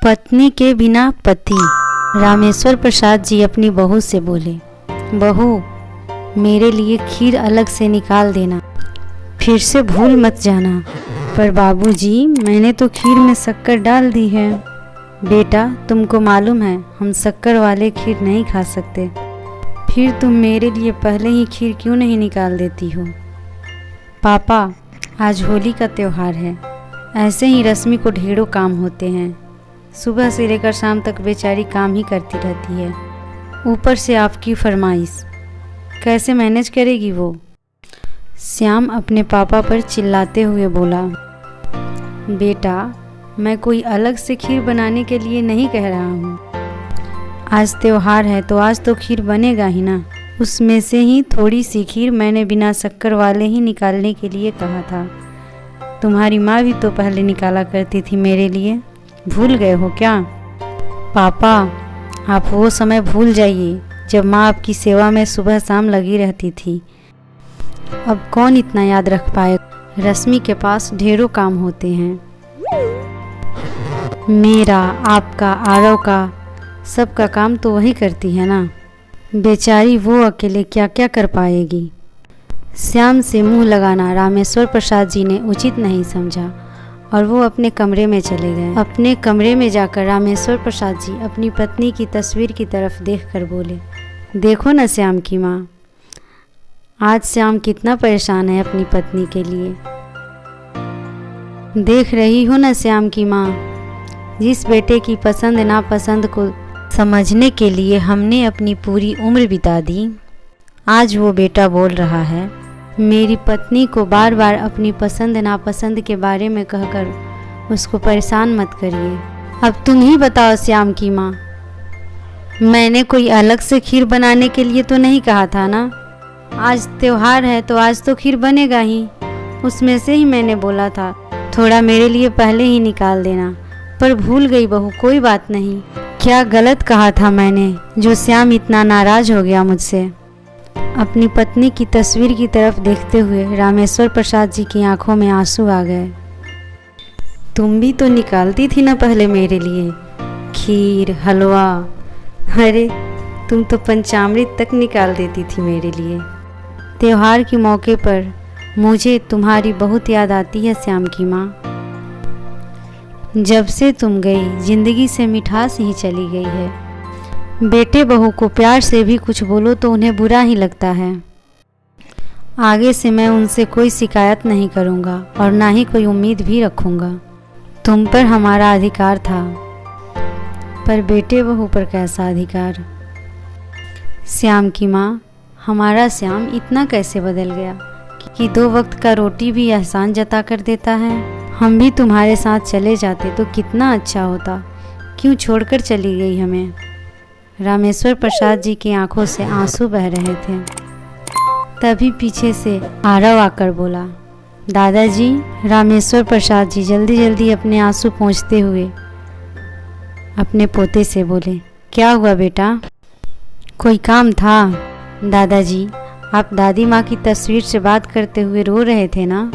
पत्नी के बिना पति। रामेश्वर प्रसाद जी अपनी बहू से बोले, बहू मेरे लिए खीर अलग से निकाल देना, फिर से भूल मत जाना। पर बाबूजी मैंने तो खीर में शक्कर डाल दी है। बेटा तुमको मालूम है हम शक्कर वाले खीर नहीं खा सकते। फिर तुम मेरे लिए पहले ही खीर क्यों नहीं निकाल देती हो। पापा आज होली का त्यौहार है, ऐसे ही रश्मि को ढेरों काम होते हैं। सुबह से लेकर शाम तक बेचारी काम ही करती रहती है, ऊपर से आपकी फरमाइश, कैसे मैनेज करेगी वो। श्याम अपने पापा पर चिल्लाते हुए बोला, बेटा मैं कोई अलग से खीर बनाने के लिए नहीं कह रहा हूँ। आज त्योहार है तो आज तो खीर बनेगा ही ना। उसमें से ही थोड़ी सी खीर मैंने बिना शक्कर वाले ही निकालने के लिए कहा था। तुम्हारी माँ भी तो पहले निकाला करती थी मेरे लिए, भूल गए हो क्या। पापा आप वो समय भूल जाइए जब माँ आपकी सेवा में सुबह शाम लगी रहती थी। अब कौन इतना याद रख पाए। रश्मि के पास ढेरों काम होते हैं, मेरा आपका आरव का सबका काम तो वही करती है ना। बेचारी वो अकेले क्या क्या कर पाएगी। श्याम से मुंह लगाना रामेश्वर प्रसाद जी ने उचित नहीं समझा और वो अपने कमरे में चले गए। अपने कमरे में जाकर रामेश्वर प्रसाद जी अपनी पत्नी की तस्वीर की तरफ देखकर बोले, देखो न श्याम की माँ, आज श्याम कितना परेशान है अपनी पत्नी के लिए। देख रही हो न श्याम की माँ, जिस बेटे की पसंद नापसंद को समझने के लिए हमने अपनी पूरी उम्र बिता दी, आज वो बेटा बोल रहा है मेरी पत्नी को बार बार अपनी पसंद नापसंद के बारे में कहकर उसको परेशान मत करिए। अब तुम ही बताओ श्याम की माँ, मैंने कोई अलग से खीर बनाने के लिए तो नहीं कहा था ना। आज त्योहार है तो आज तो खीर बनेगा ही, उसमें से ही मैंने बोला था थोड़ा मेरे लिए पहले ही निकाल देना, पर भूल गई बहू, कोई बात नहीं। क्या गलत कहा था मैंने जो श्याम इतना नाराज हो गया मुझसे। अपनी पत्नी की तस्वीर की तरफ देखते हुए रामेश्वर प्रसाद जी की आंखों में आंसू आ गए। तुम भी तो निकालती थी ना पहले मेरे लिए खीर हलवा, अरे तुम तो पंचामृत तक निकाल देती थी मेरे लिए। त्योहार के मौके पर मुझे तुम्हारी बहुत याद आती है श्याम की माँ। जब से तुम गई जिंदगी से मिठास ही चली गई है। बेटे बहू को प्यार से भी कुछ बोलो तो उन्हें बुरा ही लगता है। आगे से मैं उनसे कोई शिकायत नहीं करूँगा और ना ही कोई उम्मीद भी रखूँगा। तुम पर हमारा अधिकार था, पर बेटे बहू पर कैसा अधिकार। श्याम की माँ, हमारा श्याम इतना कैसे बदल गया कि 2 वक्त का रोटी भी एहसान जता कर देता है। हम भी तुम्हारे साथ चले जाते तो कितना अच्छा होता, क्यों छोड़कर चली गई हमें। रामेश्वर प्रसाद जी की आंखों से आंसू बह रहे थे। तभी पीछे से आरव आकर बोला, दादाजी। रामेश्वर प्रसाद जी जल्दी जल्दी अपने आंसू पोंछते हुए अपने पोते से बोले, क्या हुआ बेटा, कोई काम था। दादाजी आप दादी माँ की तस्वीर से बात करते हुए रो रहे थे ना।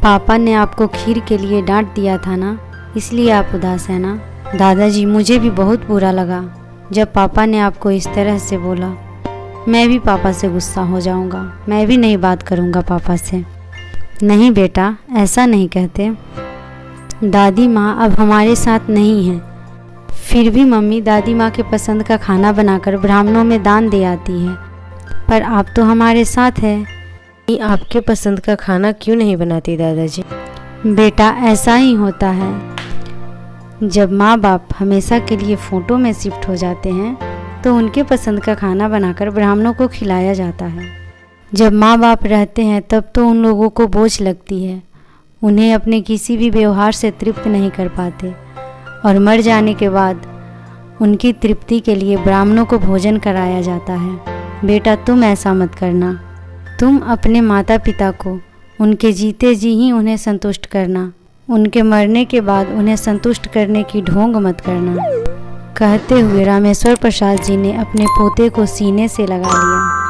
पापा ने आपको खीर के लिए डांट दिया था ना, इसलिए आप उदास है ना। दादाजी मुझे भी बहुत बुरा लगा जब पापा ने आपको इस तरह से बोला। मैं भी पापा से गुस्सा हो जाऊंगा, मैं भी नहीं बात करूंगा पापा से। नहीं बेटा ऐसा नहीं कहते। दादी माँ अब हमारे साथ नहीं है, फिर भी मम्मी दादी माँ के पसंद का खाना बनाकर ब्राह्मणों में दान दे आती है। पर आप तो हमारे साथ है। आपके पसंद का खाना क्यों नहीं बनाती दादाजी। बेटा ऐसा ही होता है, जब माँ बाप हमेशा के लिए फ़ोटो में शिफ्ट हो जाते हैं तो उनके पसंद का खाना बनाकर ब्राह्मणों को खिलाया जाता है। जब माँ बाप रहते हैं तब तो उन लोगों को बोझ लगती है, उन्हें अपने किसी भी व्यवहार से तृप्त नहीं कर पाते और मर जाने के बाद उनकी तृप्ति के लिए ब्राह्मणों को भोजन कराया जाता है। बेटा तुम ऐसा मत करना, तुम अपने माता पिता को उनके जीते जी ही उन्हें संतुष्ट करना, उनके मरने के बाद उन्हें संतुष्ट करने की ढोंग मत करना। कहते हुए रामेश्वर प्रसाद जी ने अपने पोते को सीने से लगा लिया।